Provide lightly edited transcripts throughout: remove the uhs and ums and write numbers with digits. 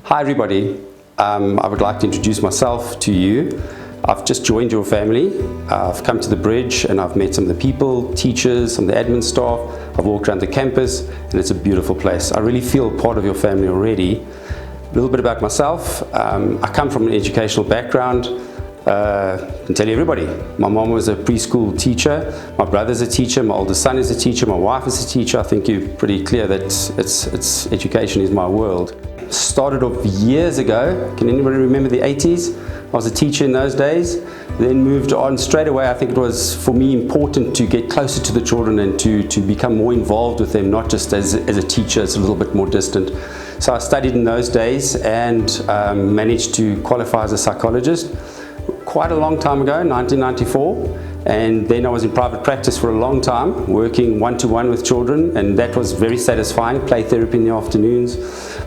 Hi everybody, I would like to introduce myself to you. I've just joined your family. I've come to the bridge and I've met some of the people, teachers, some of the admin staff. I've walked around the campus and it's a beautiful place. I really feel part of your family already. A little bit about myself. I come from an educational background. I can tell you everybody. My mom was a preschool teacher, my brother's a teacher, my oldest son is a teacher, my wife is a teacher. I think you're pretty clear that it's education is my world. Started off years ago. Can anybody remember the 80s? I was a teacher in those days, then moved on straight away. I think it was for me important to get closer to the children and to become more involved with them, not just as a teacher. It's a little bit more distant. So I studied in those days and managed to qualify as a psychologist quite a long time ago, 1994. And then I was in private practice for a long time, working one-to-one with children, and that was very satisfying, play therapy in the afternoons.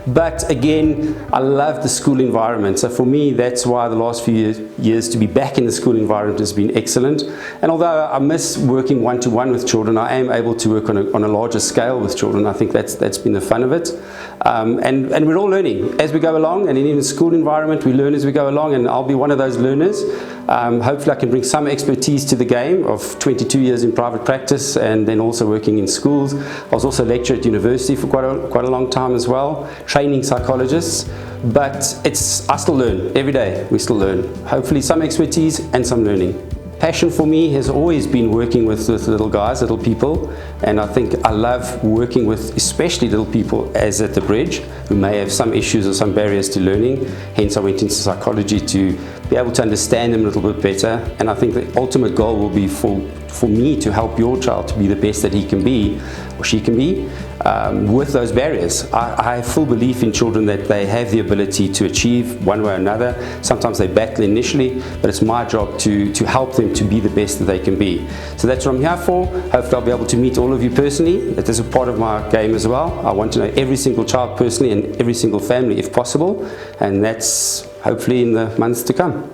But again, I love the school environment. So for me, that's why the last few years to be back in the school environment has been excellent. And although I miss working one-to-one with children, I am able to work on a larger scale with children. I think that's been the fun of it. And we're all learning as we go along, and in the school environment, we learn as we go along, and I'll be one of those learners. Hopefully I can bring some expertise to the game of 22 years in private practice and then also working in schools. I was also a lecturer at university for quite a long time as well, training psychologists. But I still learn every day. We still learn. Hopefully some expertise and some learning. Passion for me has always been working with little guys, little people, and I think I love working with especially little people as at the bridge who may have some issues or some barriers to learning. Hence I went into psychology to be able to understand them a little bit better, and I think the ultimate goal will be for me to help your child to be the best that he can be or she can be with those barriers. I have full belief in children that they have the ability to achieve one way or another. Sometimes they battle initially, but it's my job to help them to be the best that they can be. So that's what I'm here for. Hopefully I'll be able to meet all of you personally. That is a part of my game as well. I want to know every single child personally and every single family if possible, and that's hopefully in the months to come.